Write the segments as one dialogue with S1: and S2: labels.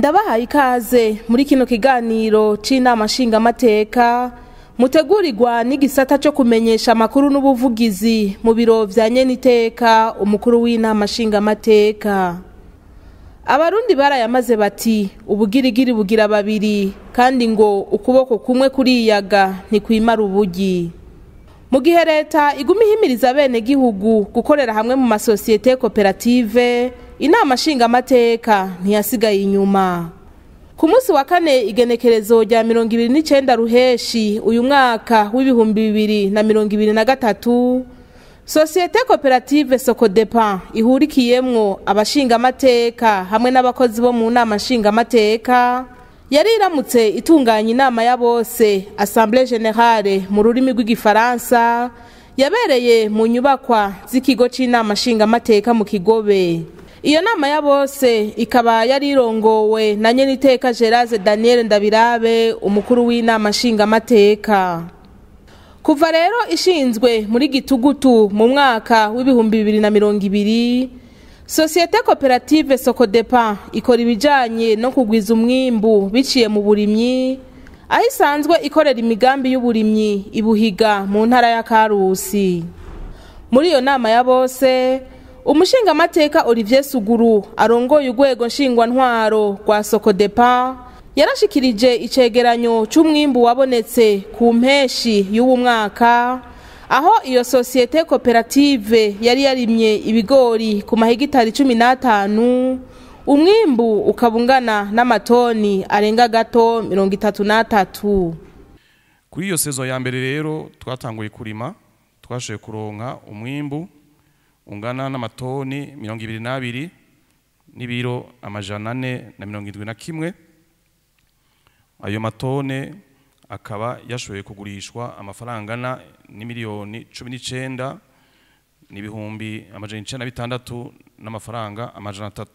S1: Ndabahaye ikaze muri kino kiganiro c'inama nshingamateka mutegurirwa n'igisata cyo kumenyesha amakuru n'ubuvugizi mu biro vya nyeniteka umukuru w'inama nshingamateka. Abarundi barayamaze bati ubugirigiri bugira babiri kandi ngo ukuboko kumwe kuriyaga ntikwimara ubugi. Mu gihe leta iguma ihimiriza bene gihugu gukorera hamwe mu masosiyete koperative, inama nshingamateka ntiyasigaye inyuma. Ku munsi wa kane igenekerezo rya 29 ruheshi uyu mwaka w'ibihumbi 2023, sosiyete koperative Socodepa ihurikiyemwo abashingamateka hamwe n'abakozi bo mu nama nshingamateka yari iramutse itunganya inama ya bose Assemblée Générale mu rurimi rw'igifaransa yabereye mu nyubakwa z'ikigo c'inama nshingamateka mu Kigobe. Iyo nama ya bose ikaba yari irongowe na nyeniteka Gérard Daniel Ndabirabe umukuru w'inama nshingamateka. Kuva rero ishinzwe muri Gitugutu mu mwaka w'ibihumbi 2020, sosiyete koperative Socodepa ikora ibijanye no kugwiza umwimbu biciye mu burimyi, aho isanzwe ikorera imigambi y'uburimyi ibuhiga mu ntara ya Karusi. Muri iyo nama ya bose, umushingamateka Olivier Suguru arongoye urwego nshingwantwaro rwa Socodepa yarashikirije icegeranyo c'umwimbu wabonetse ku mpeshi y'uwo mwaka, aho iyo sosiyete koperative yari yarimye ibigori ku mahegitari 15, umwimbu ukabungana n'amatoni arenga gato 33.
S2: Kuri iyo sezo ya mbere rero twatanguye kurima, twashoboye kuronka umwimbu ungana n'amatoni 22 n'ibiro 471. Ayo matone akaba yashoboye kugurishwa amafaranga angana n'imiliyoni 19 n'ibihumbi 906 n'amafaranga 300.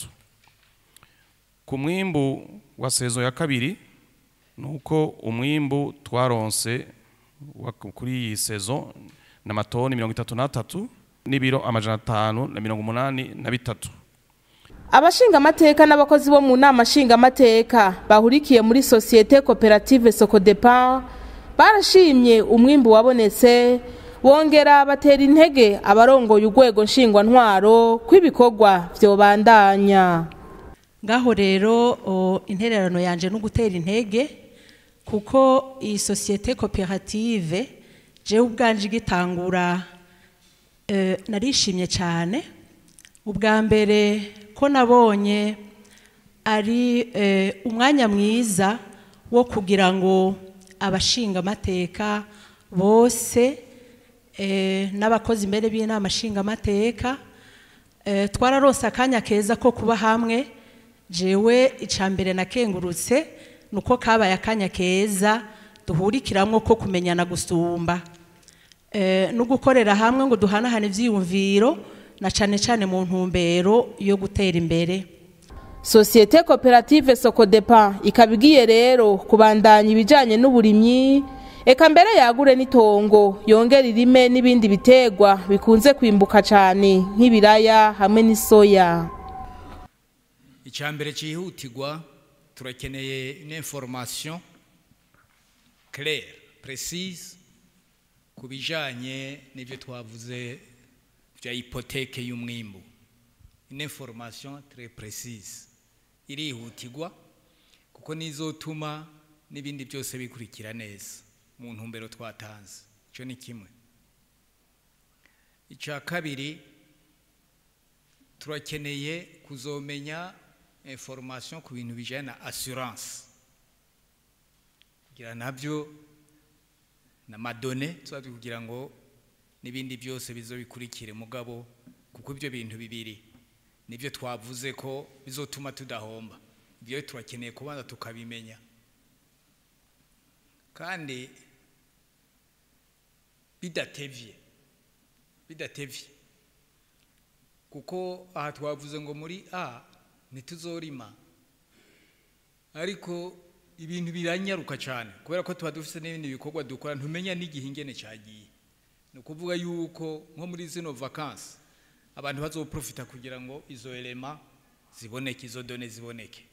S2: Ku mwimbu wa sezo ya kabiri nuko umwimbu twaronse kuri iyi sezo n'amatoni 33 n'ibiro 583.
S1: Abashingamateka n'abakozi bo mu nama nshingamateka bahurikiye muri sosiyete koperative Socodepa barashimye umwimbu wabonetse, bongera batera intege abarongoye urwego nshingwantwaro kw'ibikorwa vyobandanya.
S3: Ngaho rero intererano yanje no gutera intege, kuko iyi sosiyete koperative je ubwanje gitangura narishimye cyane. Ubwa mbere ko nabonye ari umwanya mwiza wo kugira ngo abashingamateka bose n'abakozi mbere b'inama nshingamateka twararonse akanya keza ko kuba hamwe. Jewe icambere nakengurutse nuko kabaye akanya keza duhurikiramwo ko kumenyana gusumba no gukorera hamwe ngo duhanahane ivyiyumviro na cane mu ntumbero yo gutera imbere.
S1: Sosiyete koperative Socodepa ikabigiye rero kubandanya ibijanye n'uburimyi, eka mbere yagure n'itongo yongera irime n'ibindi bitegwa bikunze kwimbuka cane nk'ibiraya hamwe n'isoya.
S4: Icambere cihutirwa turakeneye une information claire, précise kubijanye n'ivyo twavuze vya hypothèque y'umwimbu. Une information très précise irihutirwa kuko nizotuma n'ibindi byose bikurikira neza mu ntumbero twatanze. Ico ni kimwe. Ica kabiri turakeneye kuzomenya information ku bintu bijanye na assurance, kugira navyo na madone tuzati kugira ngo n'ibindi byose bizobikurikire mugabo, kuko ibyo bintu bibiri nivyo twavuze ko bizotuma tudahomba. Ibyo turakeneye kubanza tukabimenya, kandi bidatevye kuko aha twavuze ngo muri A ntituzorima, ariko ibintu biranyaruka cyane kubera ko tuba dufite n'ibindi bikorwa dukora ntumenya n'igihe ingene cyagiye. Ni ukuvuga yuko nko muri zino vacances abantu bazoprofita kugira ngo izo elema ziboneke, izo done ziboneke.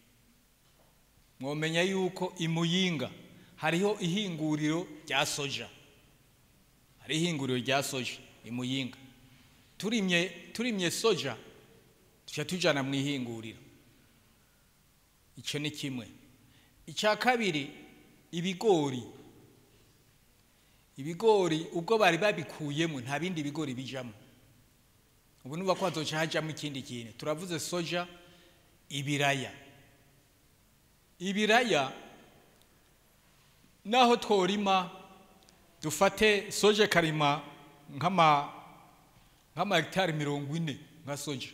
S4: mwomenya yuko imuyinga hariho ihinguriro rya soja, hari ihinguriro rya soja imuyinga. Turimye soja tuca tujana mu ihinguriro. Ico ni kimwe. Icya kabiri, ibigori ubwo bari babikuyemo nta bindi bigori bijamo, ubu nuba ko hazoca hajamo ikindi kintu. Turavuze soja, ibiraya naho tworima dufate soja karima nk'ama hectare 40 nka soja,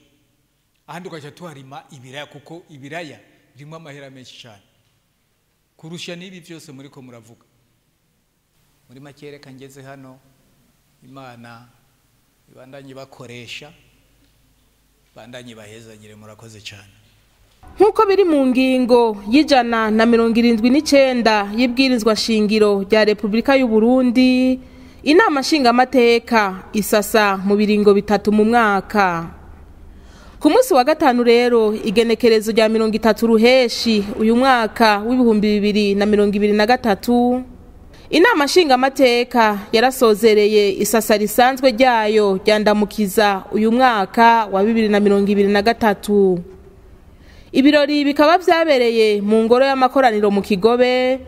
S4: ahandi ugaca tuharima ibiraya, kuko ibiraya birimo amahera menshi cyane kurusha n'ibi byose muri ko muravuga. Muri make reka ngeze hano, Imana ibandanye bakoresha, bandanye bahezagire, murakoze cyane.
S1: Nk'uko biri mu ngingo y'179 y'ibwirizwa shingiro rya Repubulika y'u Burundi, inama nshingamateka isasa mu biringo bitatu mu mwaka. Ku munsi wa gatanu rero igenekerezo rya 30 ruheshi uyu mwaka w'2023, inama nshingamateka yarasozereye isasa risanzwe ryayo ryandamukiza uyu mwaka wa 2023. Ibirori bikaba vyabereye mu ngoro y'amakoraniro mu Kigobe,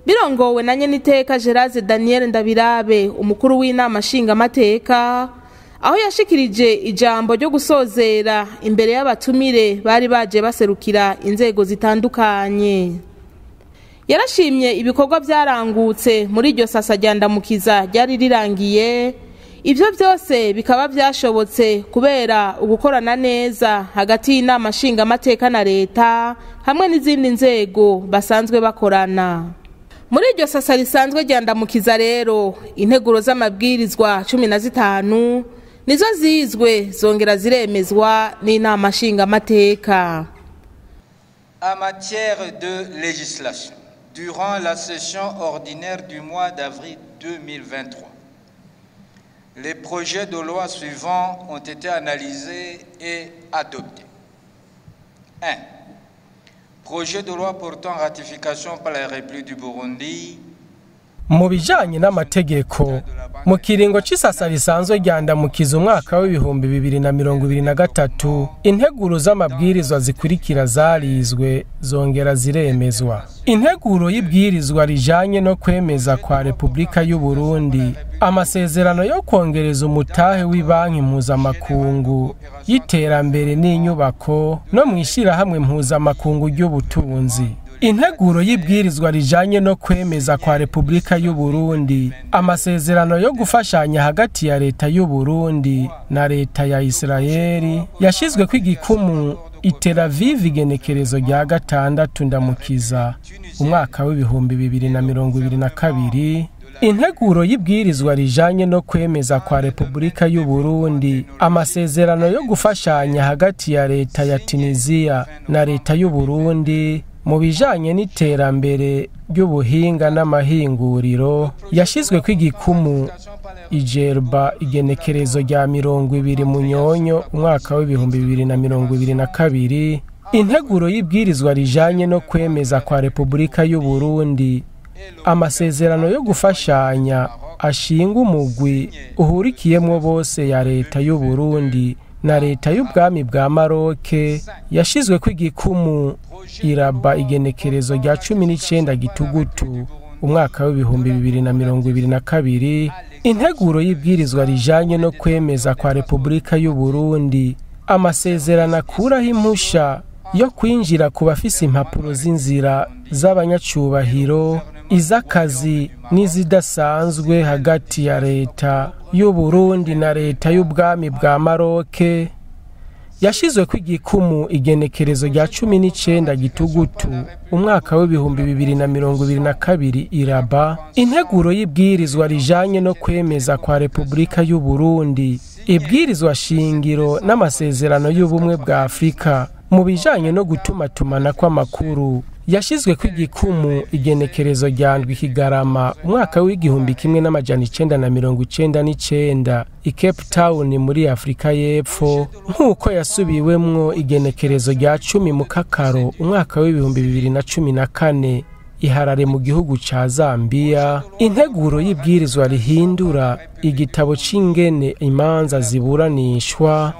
S1: birongowe na nyeniteka Gerard Daniel Ndabirabe, umukuru w'inama nshingamateka, aho yashikirije ijambo ryo gusozera imbere y'abatumire bari baje baserukira inzego zitandukanye. Yarashimye ibikorwa byarangutse muri iryo sasa ryandamukiza ryari rirangiye. Ibyo byose bikaba byashobotse kubera ugukorana neza hagati y'inama nshingamateka na leta hamwe n'izindi nzego basanzwe bakorana. Muri iryo sasa risanzwe ryandamukiza rero, integuro z'amabwirizwa 15 nizo zizwe zongera ziremezwa n'inama nshingamateka.
S5: En matière de législation, durant la session ordinaire du mois d'avril 2023, les projets de loi suivants ont été analysés et adoptés. 1. Projet de loi portant ratification par la République du Burundi.
S6: Mu bijanye n'amategeko, mu kiringo c'isasa risanzwe ryandamukiza umwaka w'2023, integuro z'amabwirizwa zikurikira zarizwe zongera ziremezwa. Integuro y'ibwirizwa rijanye no kwemeza kwa Repubulika y'u Burundi amasezerano yo kongereza umutahe w'ibanki mpuzamakungu y'iterambere n'inyubako no mwishirahamwe mpuzamakungu ry'ubutunzi. Integuro y'ibwirizwa rijanye no kwemeza kwa Repubulika y'u Burundi amasezerano yo gufashanya hagati ya leta y'u Burundi na leta ya Israeli yashizwe kw'igikumu i Tel Aviv igenekerezo rya 6 ndamukiza umwaka w'2022. Integuro y'ibwirizwa rijanye no kwemeza kwa Repubulika y'u Burundi amasezerano yo gufashanya hagati ya leta ya Tunisia na leta y'u Burundi mu bijanye n'iterambere ry'ubuhinga n'amahinguriro yashizwe kw'igikumu ijerba igenekerezo rya 20 Munyonyo umwaka w'2022. Integuro y'ibwirizwa rijanye no kwemeza kwa Repubulika y'u Burundi amasezerano yo gufashanya ashinga umugwi uhurikiyemwo bose ya leta y'u Burundi na leta y'ubwami bwa Maroc yashizwe kw'igikumu iraba igenekerezo rya 19 Gitugutu umwaka w'2022. Integuro y'ibwirizwa rijanye no kwemeza kwa Repubulika y'u Burundi amasezerano akuraho impusha yo kwinjira ku bafise impapuro z'inzira z'abanyacubahiro, iz'akazi n'izidasanzwe hagati ya leta y'u Burundi na leta y'ubwami bwa Maroc yashizwe kw'igikumu igenekerezo rya 19 Gitugutu umwaka w'2022 iraba. Integuro y'ibwirizwa rijanye no kwemeza kwa Repubulika y'u Burundi ibwirizwa shingiro n'amasezerano y'ubumwe bwa Afrika mu bijanye no gutumatumana kw'amakuru yashizwe kw'igikumu igenekerezo rya ndwi Kigarama umwaka w'igihumbi kimwe n'amajana 1999 i Cape Town muri Afrika y'Epfo, nk'uko yasubiwemwo igenekerezo rya 10 mu Kakaro umwaka w'ibihumbi 2014 iharare mu gihugu ca Zambia. Integuro y'ibwirizwa rihindura igitabo c'ingene imanza ziburanishwa.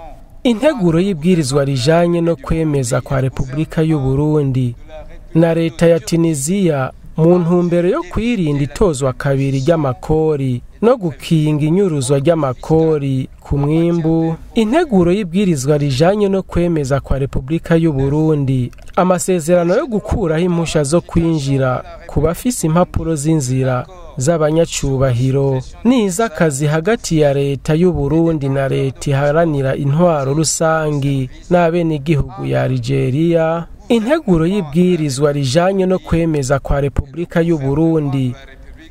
S6: Integuro y'ibwirizwa rijanye no kwemeza kwa Repubulika y'u Burundi na leta ya Tunisia mu ntumbero yo kwirinda itozwa kabiri ry'amakori no gukinga inyuruzwa ry'amakori ku mwimbu. Integuro y'ibwirizwa rijanye no kwemeza kwa Repubulika y'u Burundi amasezerano yo gukuraho impusha zo kwinjira ku bafise impapuro z'inzira z'abanyacubahiro n'iz'akazi hagati ya leta y'u Burundi na leta iharanira intwaro rusangi n'abenegihugu ya Algeria. Integuro y'ibwirizwa rijanye no kwemeza kwa Repubulika y'u Burundi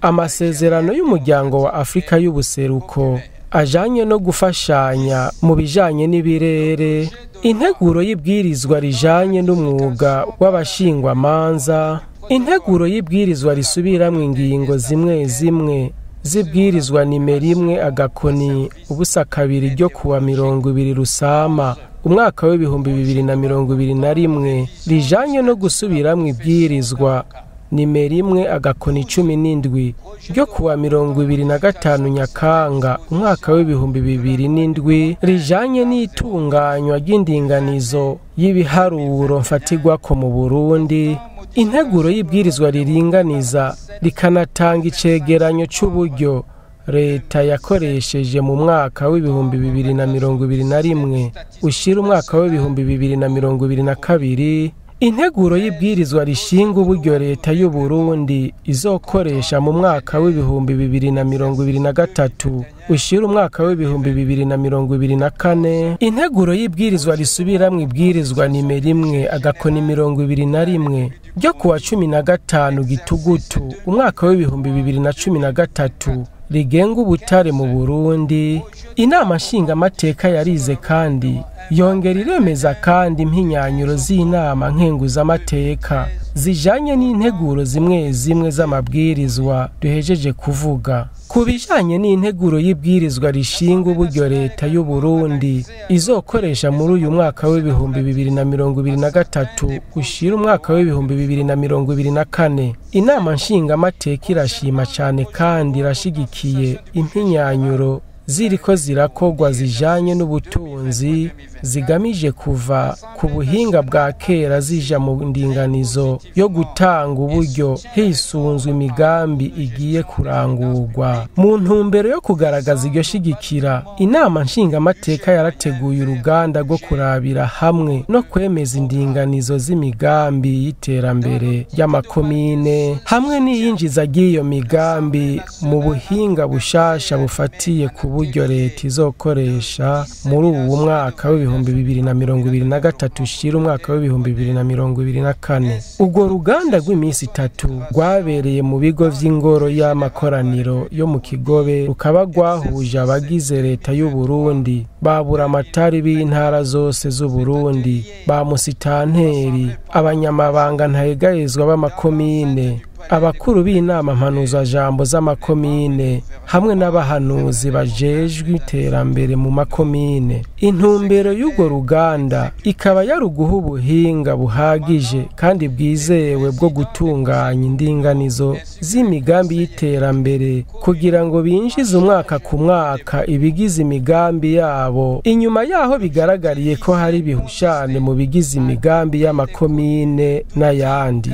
S6: amasezerano y'umuryango wa Afrika y'ubuseruko ajanye no gufashanya mu bijanye n'ibirere. Integuro y'ibwirizwa rijanye n'umwuga w'abashingwamanza. Integuro y'ibwirizwa risubiramwo ingingo zimwe zimwe zibwirizwa nimero 1/2 ryo kuwa 20 Rusama umwaka w'ibihumbi 2021 rijanye no gusubiramwo ibwirizwa nimero 1/17 ryo kuwa 25 Nyakanga umwaka w'ibihumbi 2007 rijanye n'itunganywa ry'indinganizo y'ibiharuro mfatirwako mu Burundi. Integuro y'ibwirizwa riringaniza rikanatanga icegeranyo c'uburyo leta yakoresheje mu mwaka w'ibihumbi 2021 ushira umwaka w'ibihumbi 2022. Integuro y'ibwirizwa rishinga uburyo leta y'u Burundi izokoresha mu mwaka w'ibihumbi 2023 ushira umwaka w'ibihumbi 2024. Integuro y'ibwirizwa risubiramwo ibwirizwa nimero 1/21 ryo kuwa 15 Gitugutu umwaka w'ibihumbi 2013 rigenga ubutare mu Burundi. Inama nshingamateka yarize kandi yongera iremeza kandi impinyanyuro z'inama nkenguzamateka zijanye n'integuro zimwe zimwe z'amabwirizwa duhejeje kuvuga. Ku bijanye n'integuro y'ibwirizwa rishinga uburyo leta y'u Burundi izokoresha muri uyu mwaka w'ibihumbi 2023 ushira umwaka w'ibihumbi 2024, inama nshingamateka irashima cane kandi irashigikiye impinyanyuro ziriko zirakogwa zijanye n'ubutunzi zigamije kuva ku buhinga bwa kera zija mu ndinganizo yo gutanga uburyo hisunzwe imigambi igiye kurangurwa. Mu ntumbero yo kugaragaza iryo shigikira, inama nshingamateka yarateguye uruganda rwo kurabira hamwe no kwemeza indinganizo z'imigambi y'iterambere y'amakomine hamwe n'iyinjiza ry'iyo migambi mu buhinga bushasha bufatiye ku buryo leta izokoresha muri uwo mwaka w'ibihumbi 2023 ushira umwaka w'ibihumbi 2024. Urwo ruganda rw'iminsi 3 rwabereye mu bigo vy'ingoro y'amakoraniro yo mu Kigobe, rukaba rwahuje abagize leta y'u Burundi, babura amatari b'intara zose z'u Burundi, ba musitanteri, abanyamabanga ntayegayezwa b'amakomine, abakuru b'inama mpanuza jambo z'amakomine hamwe n'abahanuzi bajejwe iterambere mu makomine. Intumbero y'urwo ruganda ikaba yaruguha ubuhinga buhagije kandi bwizewe bwo gutunganya indinganizo z'imigambi y'iterambere kugira ngo binjize umwaka ku mwaka ibigize imigambi yabo. Inyuma yaho bigaragariye ko hari bihushane mu bigize imigambi y'amakomine n'ayandi.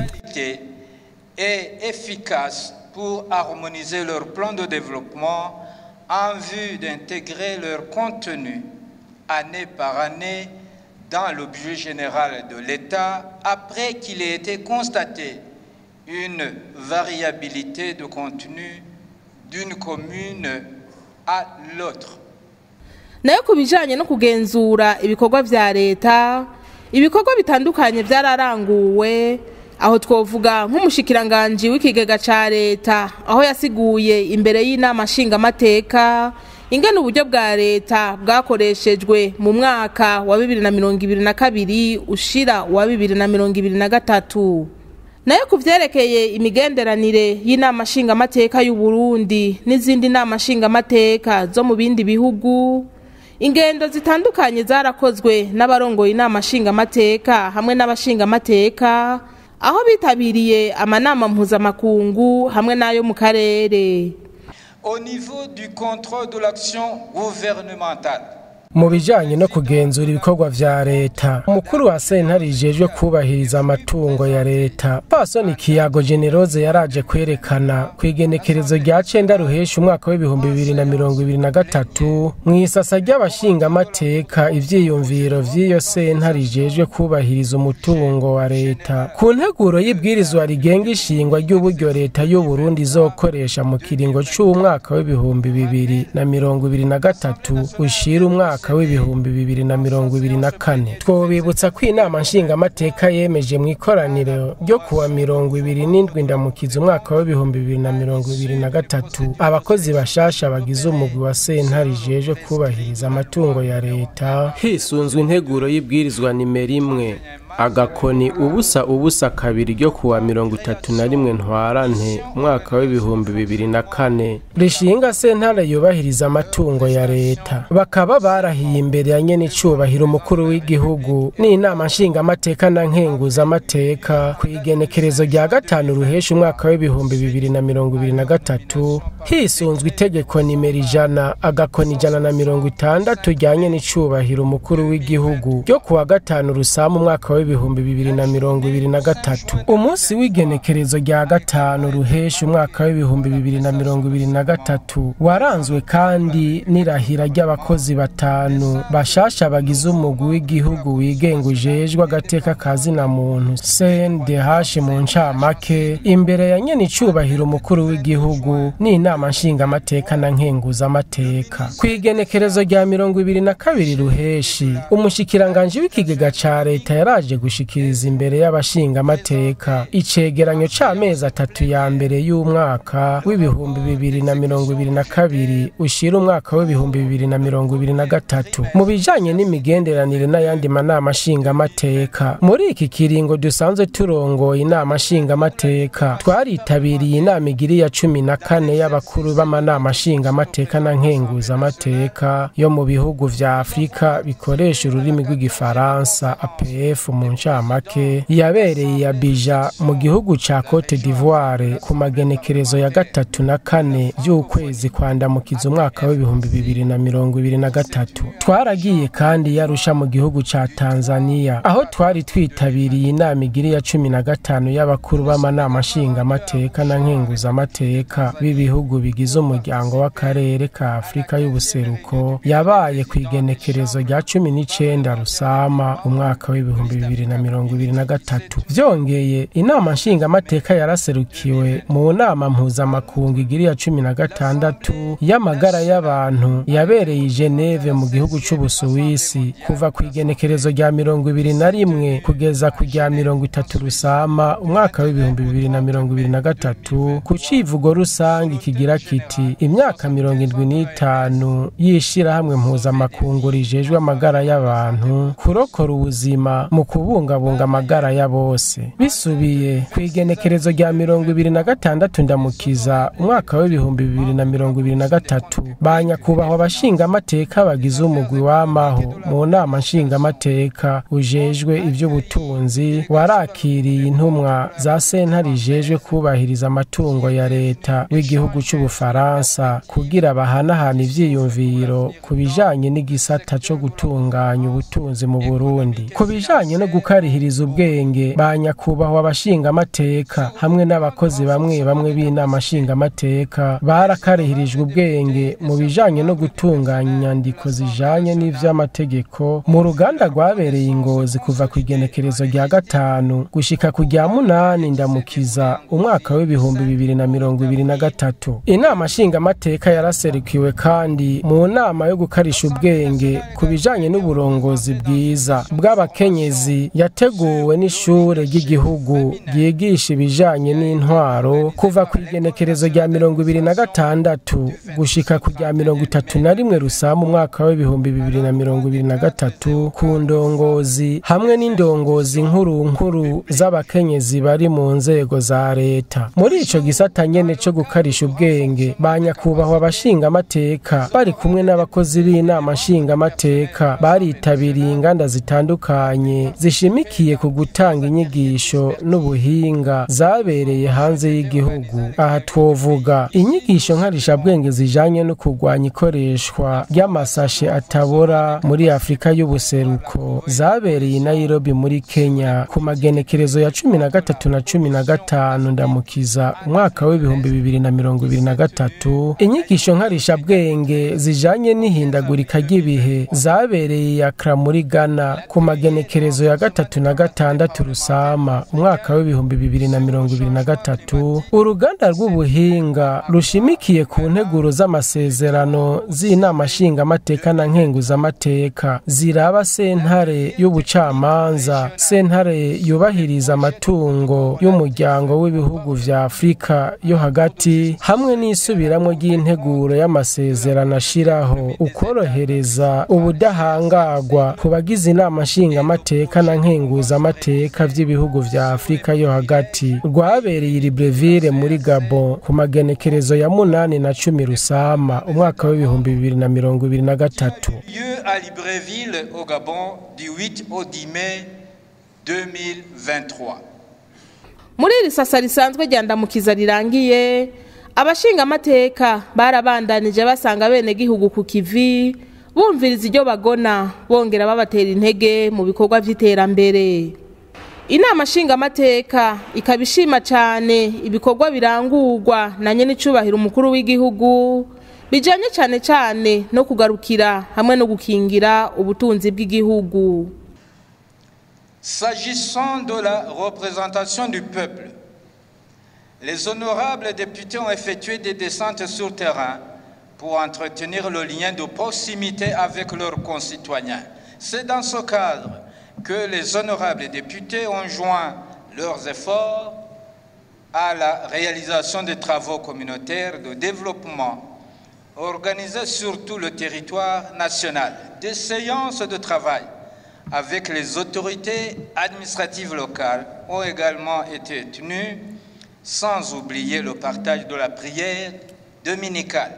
S5: Et efficace pour harmoniser leur plan de développement en vue d'intégrer leur contenu année par année dans le budget général de l'État après qu'il ait été constaté une variabilité de contenu d'une commune à l'autre.
S1: Nayo kubijanye no kugenzura ibikorwa vya leta, ibikorwa bitandukanye vyararanguwe, aho twovuga nk'umushikiranganje w'ikigega ca leta aho yasiguye imbere y'inama nshingamateka ingene uburyo bwa leta bwakoreshejwe mu mwaka wa 2022 ushira wa 2023. nayo kuvyerekeye imigenderanire y'inama nshingamateka y'u Burundi n'izindi nama nshingamateka zo mu bindi bihugu, ingendo zitandukanye zarakozwe n'abarongoye inama nshingamateka hamwe n'abashingamateka aho bitabiriye amanama mpuzamakungu hamwe n'ayo mu karere.
S5: Au niveau du contrôle de l'action gouvernementale,
S6: mu bijanye no kugenzura ibikorwa vya leta, umukuru wa sentare ijejwe kubahiriza amatungo ya leta Pasoni Kiyago Generose yaraje kwerekana kwigenekerezo rya 9 ruhesha umwaka w'ibihumbi 2023 mw'isasa ry'abashinga amateka ivyiyumviro vy'iyo sentare ijejwe kubahiriza umutungo wa leta ku nteguro y'ibwirizwa rigenga ishingwa ry'uburyo leta y'u Burundi izokoresha mu kiringo c'umwaka w'ibihumbi 2023 ushira umwaka w'ibihumbi 2024. Twobibutsa ko inama nshingamateka yemeje mu ikoraniro ryo kuwa 27 ndamukiza umwaka w'ibihumbi 2023 abakozi bashasha bagize umugwi wa sentare ijejwe kubahiriza amatungo ya leta hisunzwe integuro y'ibwirizwa nimero 1 agakoni ubusa kabiri ryo kuwa 31 ntwarante umwaka w'ibihumbi 2004 rishinga sentare yubahiriza amatungo ya leta. Bakaba barahiye imbere ya nyene icubahiro umukuru w'igihugu n'inama nshinga amateka na nkenguza amateka kwigenekerezo rya 5 ruhesha umwaka w'ibihumbi 2023 hisunzwe itegeko nimero 100 agakoni 160 ryanye n'icubahiro umukuru w'igihugu ryo kuwa 5 rusama umwaka w'ibihumbi 2023. Umunsi w'igenekerezo rya 5 ruhesha umwaka w'ibihumbi 2023 waranzwe kandi n'irahira ry'abakozi batanu bashasha bagize umugwi w'igihugu wigenga ujejwe agateka kazina muntu CNDH mu ncamake imbere ya nyene icubahiro umukuru w'igihugu n'inama nshinga amateka na nkenguza amateka. Kwigenekerezo rya 22 ruheshi umushikiranganje w'ikigega ca leta yaraje gushikiriza imbere y'abashinga amateka icegeranyo c'amezi 3 ya mbere y'umwaka w'ibihumbi 2022 ushira umwaka w'ibihumbi 2023 mu bijanye n'imigenderanire n'ayandi manama nshinga amateka. Muri iki kiringo dusanzwe turongoye inama nshinga amateka twaritabiriye inama igiri ya 14 y'abakuru b'amanama nshinga amateka na nkenguza amateka yo mu bihugu vya Afrika bikoresha ururimi rw'igifaransa APF mu ncamake yabereye ya Abidjan mu gihugu ca Cote d'Ivoire ku magenekerezo ya 3 na 4 y'ukwezi kwandamukiza umwaka w'ibihumbi 2023. Twaragiye kandi yarusha mu gihugu ca Tanzania aho twari twitabiriye inama igiri ya 15 y'abakuru b'amanama nshinga amateka na nkenguza amateka b'ibihugu bigize umuryango w'akarere ka Afrika y'ubuseruko yabaye kwigenekerezo rya 19 rusama umwaka w'ibihumbi 2023. Vyongeye inama nshinga amateka yaraserukiwe mu nama mpuzamakungu igiri ya 16 y'amagara y'abantu yabereye i Geneve mu gihugu c'Ubusuwisi kuva kwigenekerezo rya 21 kugeza ku rya 30 rusama umwaka w'ibihumbi 2023 ku civugo rusangi kigira kiti imyaka 75 yishira hamwe mpuzamakungu rijejwe amagara y'abantu kurokora ubuzima mu kubungabunga amagara ya bose. Bisubiye kwigenekerezo rya 26 ndamukiza umwaka w'ibihumbi 2023 banyakubahwa abashinga amateka bagize umugwi w'amaho mu nama nshinga amateka ujejwe ivy'ubutunzi warakiriye intumwa za sentare ijejwe kubahiriza amatungo ya leta w'igihugu c'Ubufaransa kugira bahanahana ivyiyumviro ku bijanye n'igisata co gutunganya ubutunzi mu Burundi. Ku bijanye no gukarihiriza ubwenge banyakubahwa abashinga amateka hamwe n'abakozi bamwe b'inama nshinga amateka barakarihirijwe ubwenge mu bijanye no gutunganya inyandiko zijanye n'ivy'amategeko mu ruganda rwabereye Ingozi kuva ku igenekerezo rya 5 gushika ku rya 8 ndamukiza umwaka w'ibihumbi 2023. Inama nshinga amateka yaraserukiwe kandi mu nama yo gukarisha ubwenge ku bijanye n'uburongozi bwiza bw'abakenyezi ndwi yateguwe n'ishure ry'igihugu ryigisha ibijanye n'intwaro kuva ku igenekerezo rya 2026 gushika ku rya 31 Rusama mu mwaka wa 2023 ku ndongozi hamwe n'indongozi nkuru z'abakenyezi bari mu nzego za leta. Muri ico gisata nyene co gukarisha ubwenge banyakubahwa abashinga amateka bari kumwe n'abakozi b'inama nshinga amateka baritabiriye inganda zitandukanye zishimikiye ku gutanga inyigisho n'ubuhinga zabereye hanze y'igihugu. Aha twovuga inyigisho nkarisha bwenge zijanye no kurwanya ikoreshwa ry'amasashe atabora muri Afrika y'ubuseruko zabereye i Nairobi muri Kenya ku magenekerezo ya 13 na 15 ndamukiza umwaka wa 2023. Inyigisho nkarisha bwenge zijanye n'ihindagurika ry'ibihe zabereye Accra muri Ghana ku magenekerezo ya 3 na 6 Rusama umwaka wa 2023. Uruganda rw'ubuhinga rushimikiye ku nteguro z'amasezerano z'inama nshinga amateka na nkenguza amateka ziraba sentare y'ubucamanza, sentare yubahiriza amatungo y'umuryango w'ibihugu vya Afrika yo hagati hamwe n'isubiramwo ry'integuro y'amasezerano ashiraho ukorohereza ubudahangagwa ku bagize inama nshinga amateka na nkenguza amateka vy'ibihugu vya Afrika yo hagati rwabereye Libreville muri Gabon ku magenekerezo ya 8 na 10 Rusama umwaka wa 2023.
S5: Lieu à Libreville au Gabon du 8 au 10 mai 2023.
S1: Muri iri sasa risanzwe rya ndamukiza rirangiye abashinga amateka barabandanije basanga bene gihugu ku kivi bumviriza iryo bagona bongera babatera intege mu bikorwa vy'iterambere. Inama nshinga amateka ikabishima cyane ibikorwa birangurwa na nyene icubahiro umukuru w'igihugu bijanye cyane no kugarukira hamwe no gukingira ubutunzi bw'igihugu.
S5: S'agissant de la représentation du peuple, les honorables députés ont effectué des descentes sur terrain pour entretenir le lien de proximité avec leurs concitoyens. C'est dans ce cadre que les honorables députés ont joint leurs efforts à la réalisation des travaux communautaires de développement organisés sur tout le territoire national. Des séances de travail avec les autorités administratives locales ont également été tenues, sans oublier le partage de la prière dominicale.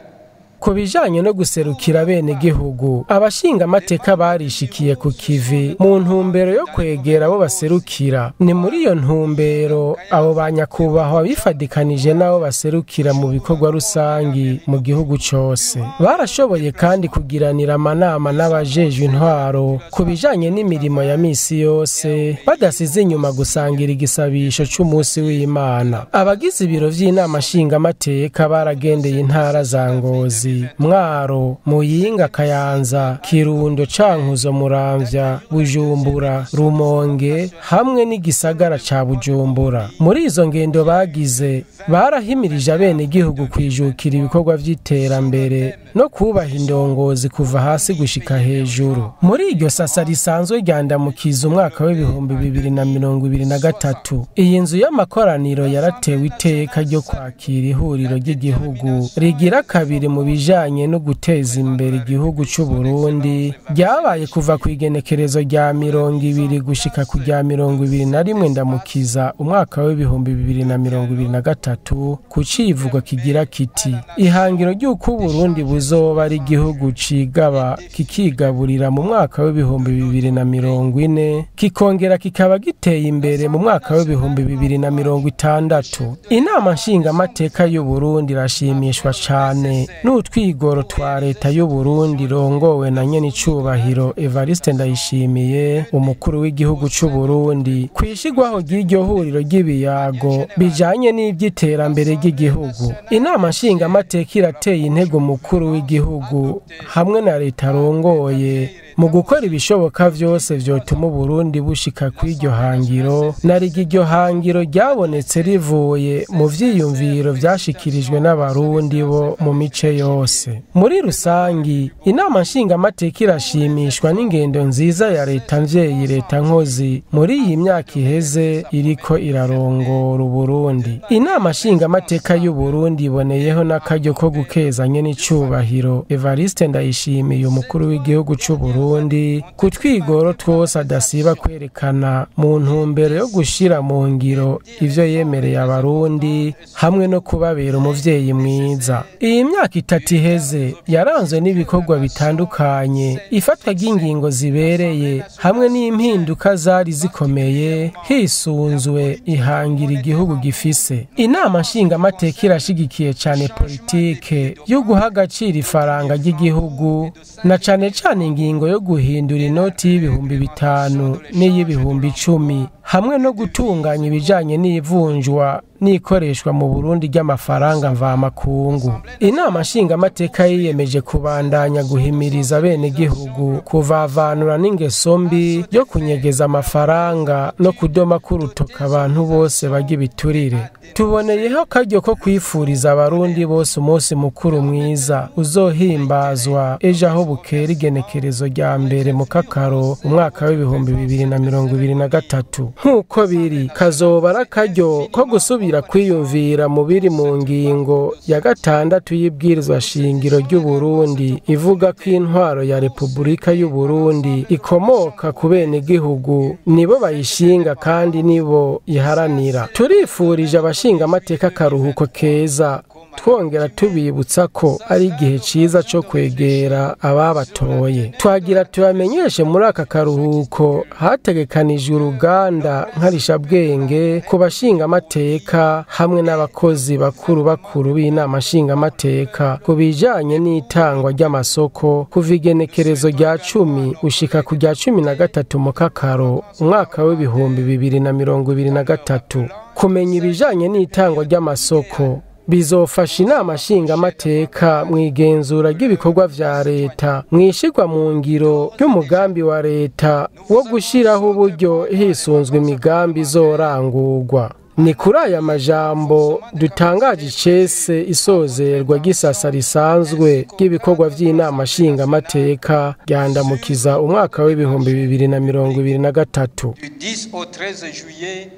S6: Ku bijanye no guserukira bene gihugu abashinga amateka barishikiye ku kivi mu ntumbero yo kwegera abo baserukira. Ni muri iyo ntumbero abo banyakubahwa bifadikanije nabo baserukira mu bikorwa rusangi mu gihugu cose. Barashoboye kandi kugiranira amanama n'abajejwe intwaro ku bijanye n'imirimo ya misi yose badasize inyuma gusangira igisabisho c'umunsi w'Imana. Abagize ibiro vy'inama nshinga amateka baragendeye intara za Ngozi, Mwaro, Muyinga, Kayanza, Kirundo, Cankuzo, Muramvya, Bujumbura, Rumonge hamwe n'igisagara ca Bujumbura. Muri izo ngendo bagize barahimirije abene igihugu kwijukira ibikorwa vy'iterambere no kubaha indongozi kuva hasi gushika hejuru. Muri iryo sasa risanzwe rya ndamukiza umwaka wa 2023 iyi nzu y'amakoraniro yaratewe iteka ryo kwakira ihuriro ry'igihugu rigira kabiri mu bijanye no guteza imbere igihugu c'u Burundi ryabaye kuva ku igenekerezo rya 20 gushika ku rya 21 ndamukiza umwaka wa 2023 ku civugo kigira kiti ihangiro ry'uko Burundi buzoba ari igihugu cigaba kikigaburira mu mwaka wa 2040 kikongera kikaba giteye imbere mu mwaka wa 2060. Inama nshinga amateka y'u Burundi irashimishwa cane n'utwigoro twa leta y'u Burundi rongowe na nyene icubahiro Evariste Ndayishimiye umukuru w'igihugu c'u Burundi kwishigwaho ry'iryo huriro ry'ibiyago bijanye n'ivy'iterambere ry'igihugu. Inama nshinga amateka irateye intego mukuru w'igihugu hamwe na leta rongoye mu gukora ibishoboka vyose vyotuma Burundi bushika kw'iryo hangiro, narigi iryo hangiro ryabonetse rivuye mu vyiyumviro vyashikirijwe n'abarundi bo mu mice yose. Muri rusangi, inama nshingamateka irashimishwa n'ingendo nziza ya leta mvyeyi, leta nkozi muri iyi myaka iheze iriko irarongora Uburundi. Inama nshingamateka y'u Burundi iboneyeho n'akaryo ko gukezanya n'icubahiro Evariste Ndayishimiye, umukuru w'igihugu c'u Burundi, ku twigoro twose adasiba kwerekana mu ntumbero yo gushira mu ngiro ivyo yemereye abarundi hamwe no kubabera umuvyeyi mwiza. Iyi myaka 3 iheze yaranzwe n'ibikorwa bitandukanye, ifatwa ry'ingingo zibereye hamwe n'impinduka zari zikomeye hisunzwe ihangira igihugu gifise. Inama nshingamateka irashigikiye cane politike yo guha agaciro ifaranga ry'igihugu, na cane ingingo yo guhindura inoti y'ibihumbi 5 n'iy'ibihumbi 10 hamwe no gutunganya ibijanye n'ivunjwa n'ikoreshwa mu Burundi ry'amafaranga mvamakungu. Inama nshingamateka yiyemeje kubandanya guhimiriza bene gihugu kuvavanura n'ingeso mbi yo kunyegeza amafaranga no kudoma kurutoka abantu bose bagira ibiturire. Tuboneyeho akaryo ko kwifuriza abarundi bose umunsi mukuru mwiza uzohimbazwa ejo aho bukera igenekerezo rya mbere mu Kakaro umwaka w'ibihumbi 2023. Nk'uko biri, kazoba ari akaryo ko gusubira kwiyumvira mu biri mu ngingo ya 6 y'ibwirizwa shingiro ry'u Burundi ivuga ko intwaro ya Repubulika y'u Burundi ikomoka ku bene gihugu, nibo bayishinga kandi nibo iharanira. Turifurije abashinga amateka karuhuko keza, twongera tubibutsa ko ari igihe ciza cyo kwegera ababatoye. Twagira tubamenyeshe muri aka karuhuko hategekanijwe uruganda nkarishabwenge ku bashinga amateka hamwe n'abakozi bakuru b'inama nshinga amateka ku bijanye n'itangwa ry'amasoko kuva igenekerezo rya 10 gushika ku rya 13 mu Kakaro umwaka w'ibihumbi 2023. Kumenya ibijanye n'itangwa ry'amasoko bizofasha inama nshingamateka mwigenzura ry'ibikorwa vya leta, mwishirwa mu ngiro y'umugambi wa leta wo gushiraho uburyo hisunzwe imigambi izorangurwa. Ni kuri aya majambo dutangaje icese isozerwa gisasa risanzwe ry'ibikorwa vy'inama nshingamateka ryandamukiza umwaka w'ibihumbi 2023.
S5: Du 10 au 13 juillet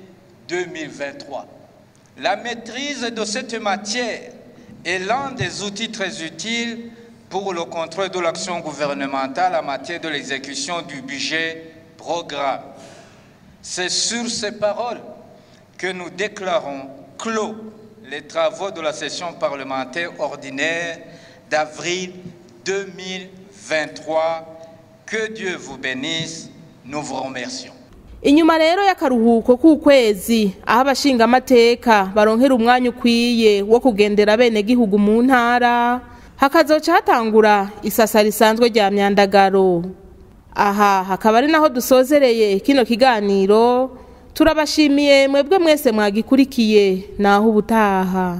S5: 2023. La maîtrise de cette matière est l'un des outils très utiles pour le contrôle de l'action gouvernementale en matière de l'exécution du budget programme. C'est sur ces paroles que nous déclarons clos les travaux de la session parlementaire ordinaire d'avril 2023. Que Dieu vous bénisse, nous vous remercions.
S1: Inyuma rero y'akaruhuko k'ukwezi aho abashinga amateka baronkera umwanya ukwiye wo kugendera bene gihugu mu ntara, hakazoca hatangura isasa risanzwe rya myandagaro. Aha hakaba ari naho dusozereye kino kiganiro. Turabashimiye mwebwe mwese mwagikurikiye, naho ubutaha.